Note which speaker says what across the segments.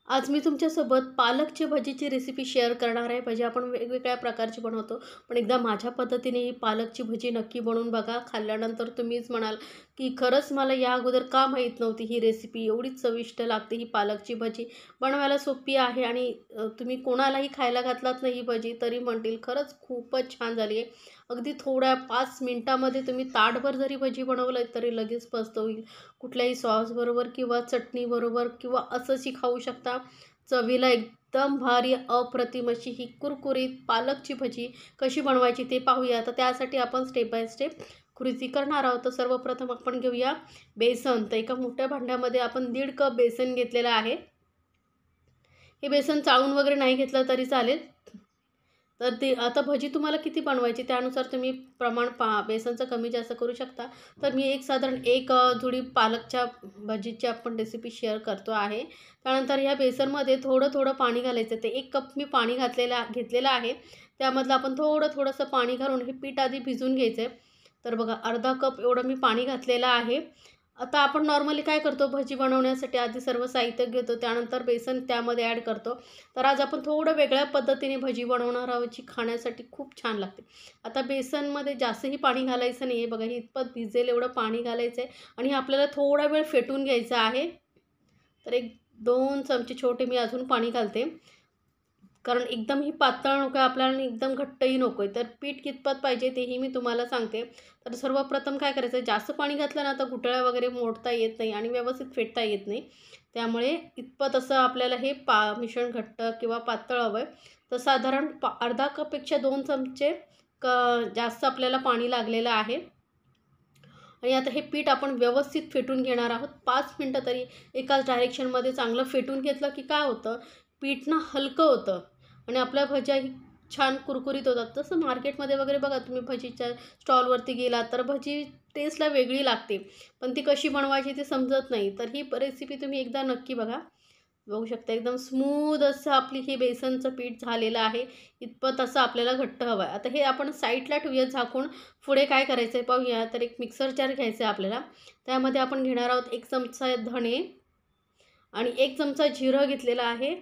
Speaker 1: आज मी तुमच्यासोबत पालकची भजीची रेसिपी शेअर करणार आहे. भजी आपण वेगवेगळ्या प्रकारची बनवतो, पण एकदा माझ्या पद्धतीने ही पालकची भजी नक्की बनवून बघा. खाल्ल्यानंतर तुम्हीच म्हणाल, की खरंच मला या अगोदर का माहीत नव्हती ही रेसिपी. एवढीच चविष्ट लागते ही पालकची भजी. बनवायला सोपी आहे आणि तुम्ही कोणालाही खायला घातलात ना ही भजी, तरी म्हणतील खरंच खूपच छान झाली आहे. अगदी थोड्या 5 मिनिटामध्ये तुम्ही ताटभर जरी भजी बनवलं, तरी लगेच पचतं होईल. कुठल्याही सॉसबरोबर किंवा चटणीबरोबर किंवा असंही खाऊ शकता. चवीला एकदम भारी अप्रतिम अशी ही कुरकुरीत पालकची भजी कशी बनवायची ते पाहूया. तर त्यासाठी आपण स्टेप बाय स्टेप कृती करणार आहोत. तर सर्वप्रथम आपण घेऊया बेसन. तर एका मोठ्या भांड्यामध्ये आपण 1.5 कप बेसन घेतलेलं आहे. हे बेसन चाळून वगैरे नाही घेतलं तरी चालेल. तर ते आता भजी तुम्हाला किती बनवायची त्यानुसार तुम्ही प्रमाण बेसनचं कमी जास्त करू शकता. तर मी साधारण एक जुडी पालकच्या भजीची आपण रेसिपी शेअर करतो आहे. त्यानंतर ह्या बेसनमध्ये थोडं थोडं पाणी घालायचं. ते 1 कप मी पाणी घेतलेलं आहे. त्यामधलं आपण थोडंसं पाणी घालून हे पीठ आधी भिजवून घ्यायचं आहे. तर बघा अर्धा कप एवढं मी पाणी घातलेलं आहे. आता आपण नॉर्मली काय करतो भजी बनवण्यासाठी आधी सर्व साहित्य घेतो, त्यानंतर बेसन त्यामध्ये ॲड करतो. तर आज आपण थोडं वेगळ्या पद्धतीने भजी बनवणार आहोत, जी खाण्यासाठी खूप छान लागते. आता बेसनमध्ये जास्तही पाणी घालायचं नाही आहे. बघा, हे इतपत भिजेल एवढं पाणी घालायचं आहे आणि हे आपल्याला थोडा वेळ फेटून घ्यायचं आहे. तर 1-2 चमचे छोटे मी अजून पाणी घालते, कारण एकदम ही पातळ नको आहे आपल्याला आणि एकदम घट्टही नको आहे. तर पीठ कितपत पाहिजे तेही मी तुम्हाला सांगते. तर सर्वप्रथम काय करायचं, जास्त पाणी घातलं ना तर गुठळ्या वगैरे मोडता येत नाही आणि व्यवस्थित फेटता येत नाही. त्यामुळे इतपत असं आपल्याला हे मिश्रण घट्ट किंवा पातळ हवं आहे. तर साधारण अर्धा कपपेक्षा 2 चमचे जास्त आपल्याला पाणी लागलेलं आहे. आणि आता हे पीठ आपण व्यवस्थित फेटून घेणार आहोत. 5 मिनटं तरी एकाच डायरेक्शनमध्ये चांगलं फेटून घेतलं की काय होतं, पीठ ना हलकं होतं आणि आपल्या भज्याही छान कुरकुरीत होतात. तसं मार्केटमध्ये वगैरे बघा तुम्ही भजीच्या स्टॉलवरती गेलात तर भजी टेस्टला वेगळी लागते, पण ती कशी बनवायची ते समजत नाही. तर ही रेसिपी तुम्ही एकदा नक्की बघा. बघू शकता एकदम स्मूथ असं आपली हे बेसनचं पीठ झालेलं आहे. इतपत असं आपल्याला घट्ट हवं आहे. आता हे आपण साईडला ठेवूया झाकून. पुढे काय करायचं आहे पाहूया. तर एक मिक्सर जार घ्यायचा आहे आपल्याला. त्यामध्ये आपण घेणार आहोत 1 चमचा धणे आणि 1 चमचा जिरं घेतलेलं आहे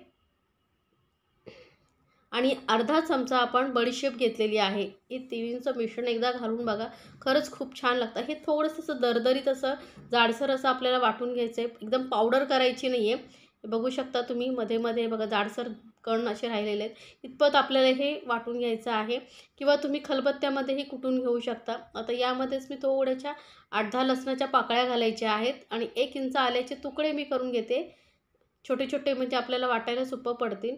Speaker 1: आणि अर्धा चमचा आपण बडीशेप घेतलेली आहे. हे तिन्हीचं मिश्रण एकदा घालून बघा. खरंच खूप छान लागतं. हे थोडंसं असं दरदरीत असं जाडसर असं आपल्याला वाटून घ्यायचं आहे. एकदम पावडर करायची नाही आहे. बघू शकता तुम्ही मध्ये बघा जाडसर कण असे राहिलेले आहेत. इतपत आपल्याला हे वाटून घ्यायचं आहे किंवा तुम्ही खलबत्त्यामध्येही कुटून घेऊ शकता. आता यामध्येच मी थोड्याशा 8-10 लसणाच्या पाकळ्या घालायच्या आहेत आणि 1 इंच आल्याचे तुकडे मी करून घेते. छोटे-छोटे म्हणजे आपल्याला वाटायला सोपं पडतील.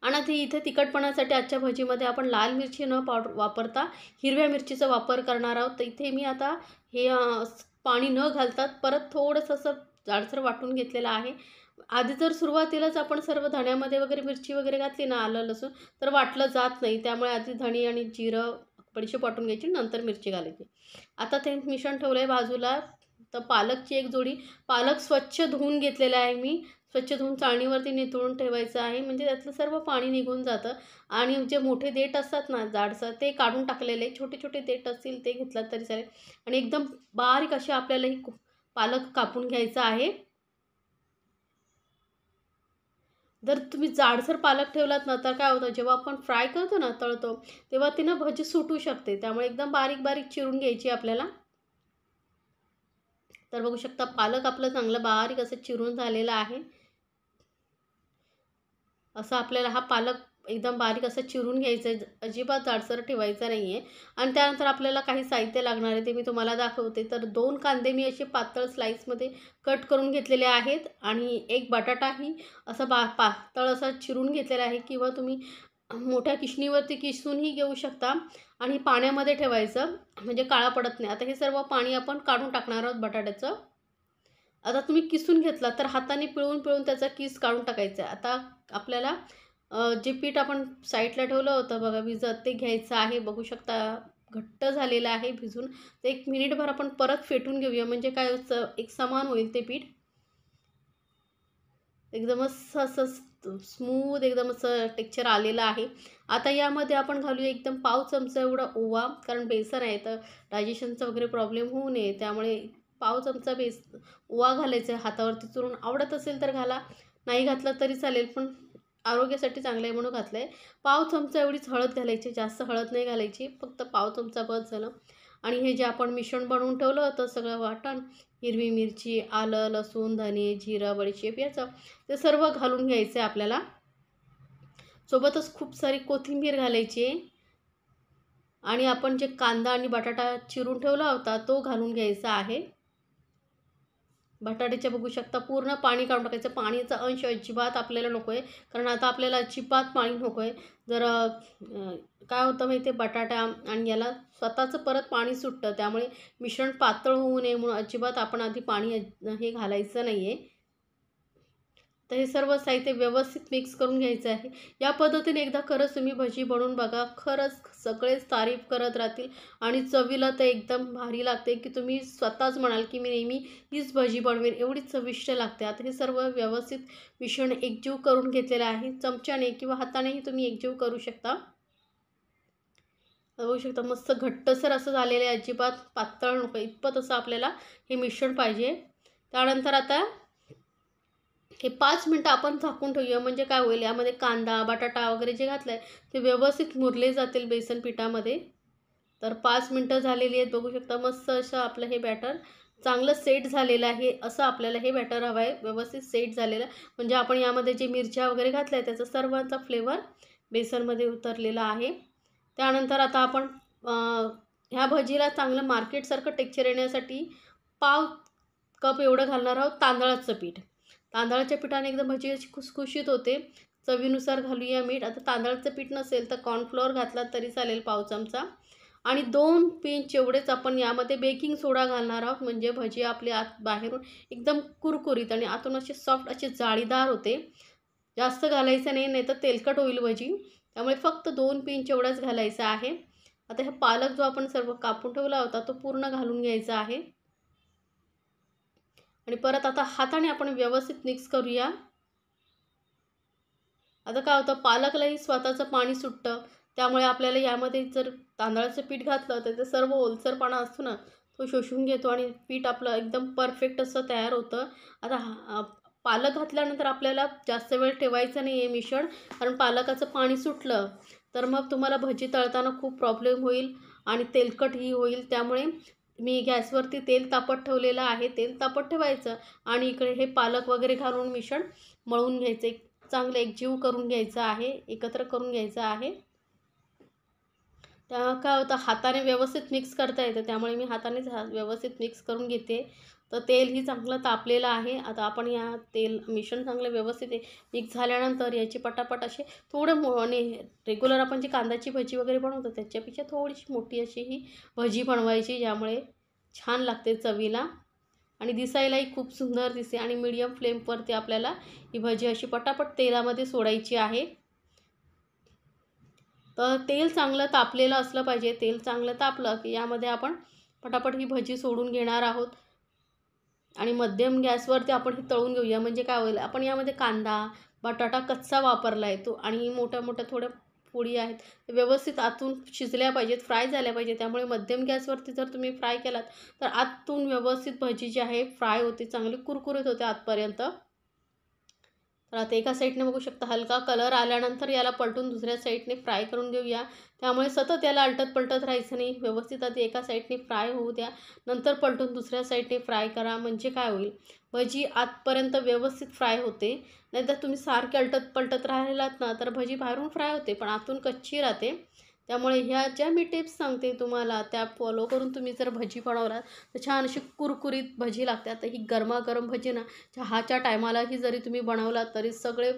Speaker 1: आणि ती इथे तिखटपणासाठी आजच्या भजीमध्ये आपण लाल मिरची न वापरता हिरव्या मिरचीचा वापर करणार आहोत. तर इथे मी आता हे पाणी न घालता परत थोडंसं असं जाडसर वाटून घेतलेलं आहे. आधी जर सुरुवातीलाच आपण सर्व धण्यामध्ये वगैरे मिरची वगैरे घातली ना, आलं लसूण, तर वाटलं जात नाही. त्यामुळे आधी धणे आणि जिरं बडीशेप वाटून घ्यायची, नंतर मिरची घालायची. आता ते मिश्रण ठेवलं आहे बाजूला. तर पालकची एक जोडी पालक स्वच्छ धुवून घेतलेला आहे मी. स्वच्छ धुवून चाळणीवरती निथळून ठेवायचं आहे, म्हणजे त्यातलं सर्व पाणी निघून जातं. आणि जे मोठे देठ असतात ना जाडसर, ते काढून टाकलेले. छोटे छोटे देठ असतील ते घेतलात तरी चालेल. आणि एकदम बारीक असे आपल्याला ही पालक कापून घ्यायचा आहे. जर तुम्ही जाडसर पालक ठेवलात ना तर काय होतं, जेव्हा आपण फ्राय करतो ना, तळतो, तेव्हा ती ना भजी सुटू शकते. त्यामुळे एकदम बारीक बारीक चिरून घ्यायची आपल्याला. तर बघू शकता पालक आपलं चांगलं बारीक असं चिरून झालेलं आहे. असं आपल्याला हा पालक एकदम बारीक असं चिरून घ्यायचं आहे. अजिबात जाडसर ठेवायचा नाही आहे. आणि त्यानंतर आपल्याला काही साहित्य लागणार आहे ते मी तुम्हाला दाखवते. तर 2 कांदे मी असे पातळ स्लाईसमध्ये कट करून घेतलेले आहेत आणि 1 बटाटाही असा पातळ असा चिरून घेतलेला आहे किंवा तुम्ही मोठ्या किशणीवरती किसूनही घेऊ शकता आणि पाण्यामध्ये ठेवायचं, म्हणजे काळा पडत नाही. आता हे सर्व पाणी आपण काढून टाकणार आहोत बटाट्याचं. आता तुम्ही किसून घेतला तर हाताने पिळून त्याचा किस काढून टाकायचा आहे. आता आपल्याला जे पीठ आपण साईडला ठेवलं होतं बघा भिजत, ते घ्यायचं आहे. बघू शकता घट्ट झालेलं आहे भिजून. ते 1 मिनिटभर आपण परत फेटून घेऊया, म्हणजे काय एक समान होईल ते पीठ. एकदमच असं स्मूथ एकदम असं टेक्स्चर आलेलं आहे. आता यामध्ये आपण घालूया एकदम पाव चमचा एवढा ओवा, कारण बेसन आहे तर डायजेशनचा वगैरे प्रॉब्लेम होऊ नये, त्यामुळे पाव चमचा ओवा घालायचा आहे हातावरती चुरून. आवडत असेल तर घाला, नाही घातला तरी चालेल, पण आरोग्यासाठी चांगलं आहे म्हणून घातलं आहे. पाव चमचा एवढीच हळद घालायची, जास्त हळद नाही घालायची, फक्त पाव चमचा बस झालं. आणि हे जे आपण मिश्रण बनवून ठेवलं होतं सगळं वाटण, हिरवी मिरची, आलं, लसूण, धने, जिरं, बडीशेप याचं, ते सर्व घालून घ्यायचं आहे आपल्याला. सोबतच खूप सारी कोथिंबीर घालायची आहे आणि आपण जे कांदा आणि बटाटा चिरून ठेवला होता तो घालून घ्यायचा आहे. बटाट्याचे बघू शकता पूर्ण पाणी काढून टाकायचं. पाण्याचा अंश अजिबात आपल्याला नको आहे, कारण आता आपल्याला अजिबात पाणी नको आहे. जर काय होतं माहिती आहे, बटाटा आणि याला स्वतःचं परत पाणी सुटतं, त्यामुळे मिश्रण पातळ होऊ नये म्हणून अजिबात आपण आधी पाणी हे घालायचं नाही आहे. तर हे सर्व साहित्य व्यवस्थित मिक्स करून घ्यायचं आहे. या पद्धतीने एकदा खरंच तुम्ही भजी बनवून बघा, खरंच सगळेच तारीफ करत राहतील आणि चवीला तर एकदम भारी लागते, की तुम्ही स्वतःच म्हणाल की मी नेहमी हीच भजी बनवेन, एवढी चविष्ट लागते. आता हे सर्व व्यवस्थित मिश्रण एकजीव करून घेतलेलं आहे. चमच्याने किंवा हातानेही तुम्ही एकजीव करू शकता. बघू शकता मस्त घट्टसर असं झालेलं आहे, अजिबात पातळ नको, इतपत असं आपल्याला हे मिश्रण पाहिजे. त्यानंतर आता हे 5 मिनटं आपण झाकून ठेवूया, म्हणजे काय होईल, यामध्ये कांदा, बटाटा वगैरे जे घातलं आहे ते व्यवस्थित मुरले जातील बेसन पिठामध्ये. तर 5 मिनटं झालेली आहेत, बघू शकता मस्त असं आपलं हे बॅटर चांगलं सेट झालेलं आहे. असं आपल्याला हे बॅटर हवं आहे, व्यवस्थित सेट झालेलं, म्हणजे आपण यामध्ये जे मिरच्या वगैरे घातल्या आहे त्याचा सर्वांचा फ्लेवर बेसनमध्ये उतरलेला आहे. त्यानंतर आता आपण ह्या भजीला चांगलं मार्केटसारखं टेक्स्चर येण्यासाठी पाव कप एवढं घालणार आहोत तांदळाचं पीठ. तांदळाच्या पिठाने एकदम भजी अशी खुसखुशीत होते. चवीनुसार घालूया मीठ. आता तांदळाचं पीठ नसेल तर कॉर्नफ्लोअर घातला तरी चालेल पाव चमचा. आणि 2 पिंच एवढेच आपण यामध्ये बेकिंग सोडा घालणार आहोत, म्हणजे भजी आपली आत बाहेरून एकदम कुरकुरीत आणि आतून अशी सॉफ्ट अशी जाळीदार होते. जास्त घालायचं नाही, नाही तर तेलकट होईल भजी. त्यामुळे फक्त 2 पिंच एवढाच घालायचा आहे. आता हा पालक जो आपण सर्व कापून ठेवला होता तो पूर्ण घालून घ्यायचा आहे आणि परत आता हाताने आपण व्यवस्थित मिक्स करूया. आता काय होतं, पालकलाही स्वतःचं पाणी सुटतं, त्यामुळे आपल्याला यामध्ये जर तांदळाचं पीठ घातलं तर ते सर्व ओलसरपणा असतो ना तो शोषून घेतो आणि पीठ आपलं एकदम परफेक्ट असं तयार होतं. आता पालक घातल्यानंतर आपल्याला जास्त वेळ ठेवायचं नाही आहे मिश्रण, कारण पालकाचं पाणी सुटलं तर मग तुम्हाला भजी तळताना खूप प्रॉब्लेम होईल आणि तेलकटही होईल. त्यामुळे मी गॅसवरती तेल तापत ठेवलेलं आहे, तेल तापत ठेवायचं आणि इकडे हे पालक वगैरे घालून मिश्रण मळून घ्यायचं, चांगलं एकजीव करून घ्यायचं आहे, एकत्र करून घ्यायचं आहे. त्या काय होतं, हाताने व्यवस्थित मिक्स करता येतं, त्यामुळे मी हातानेच व्यवस्थित मिक्स करून घेते. तर तेलही चांगलं तापलेलं आहे. आता आपण या मिश्रण चांगलं व्यवस्थित मिक्स झाल्यानंतर याची पटापट असे थोडं आणि रेग्युलर आपण जी कांद्याची भजी वगैरे बनवतो त्याच्यापेक्षा थोडीशी मोठी अशी ही भजी बनवायची, ज्यामुळे छान लागते चवीला आणि दिसायलाही खूप सुंदर दिसते. आणि मीडियम फ्लेमवरती आपल्याला ही भजी अशी पटापट तेलामध्ये सोडायची आहे. तर तेल चांगलं तापलेलं असलं पाहिजे. तेल चांगलं तापलं की यामध्ये आपण पटापट ही भजी सोडून घेणार आहोत आणि मध्यम गॅसवरती आपण ही तळून घेऊया. म्हणजे काय होईल, आपण यामध्ये कांदा, बटाटा कच्चा वापरला आहे तो आणि मोठ्या-मोठ्या थोड्या पोळी आहेत व्यवस्थित आतून शिजल्या पाहिजेत, फ्राय झाल्या पाहिजे. त्यामुळे मध्यम गॅसवरती जर तुम्ही फ्राय केलात तर आतून व्यवस्थित भजी जी आहे फ्राय होते, चांगली कुरकुरीत होते आतपर्यंत. तर आता एका साईडने बघू शकता हलका कलर आल्यानंतर याला पलटून दुसऱ्या साईडने फ्राय करून घेऊया. त्यामुळे सतत याला अलटत पलटत राहायचं नाही, व्यवस्थित आधी एका साईडने फ्राय होऊ द्या, नंतर पलटून दुसऱ्या साईडने फ्राय करा. म्हणजे काय होईल, भजी आतपर्यंत व्यवस्थित फ्राय होते. नाहीतर तुम्ही सारखे अलटत पलटत राहिलात ना तर भजी बाहेरून फ्राय होते पण आतून कच्ची राहते. त्यामुळे ह्या ज्या मी टिप्स सांगते तुम्हाला त्या फॉलो करून तुम्ही जर भजी बनवलात तर छान अशी कुरकुरीत भजी लागते. आता ही गरमागरम भजी ना चहाच्या टायमालाही जरी तुम्ही बनवलात तरी सगळे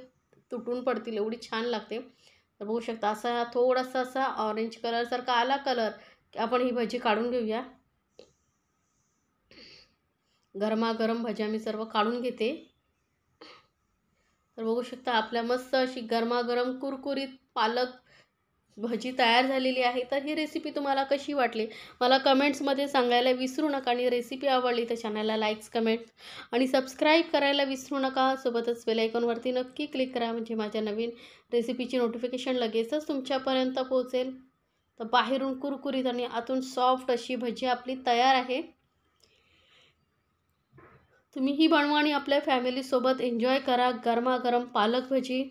Speaker 1: तुटून पडतील, एवढी छान लागते. तर बघू शकता असा थोडासा असा ऑरेंज कलरसारखा आला कलर की आपण ही भजी काढून घेऊया. गरमागरम भज्या मी सर्व काढून घेते. तर बघू शकता आपल्या मस्त अशी गरमागरम कुरकुरीत पालक भजी तयार झालेली आहे. तर ही रेसिपी तुम्हाला कशी वाटली मला कमेंट्समध्ये सांगायला विसरू नका आणि रेसिपी आवडली तर चॅनलला लाईक्स, कमेंट्स आणि सबस्क्राईब करायला विसरू नका. सोबतच बेल आयकॉनवरती नक्की क्लिक करा, म्हणजे माझ्या नवीन रेसिपीची नोटिफिकेशन लगेचच तुमच्यापर्यंत पोहोचेल. तर बाहेरून कुरकुरीत आणि आतून सॉफ्ट अशी भजी आपली तयार आहे. तुम्हीही बनवा आणि आपल्या फॅमिलीसोबत एन्जॉय करा गरमागरम पालक भजी.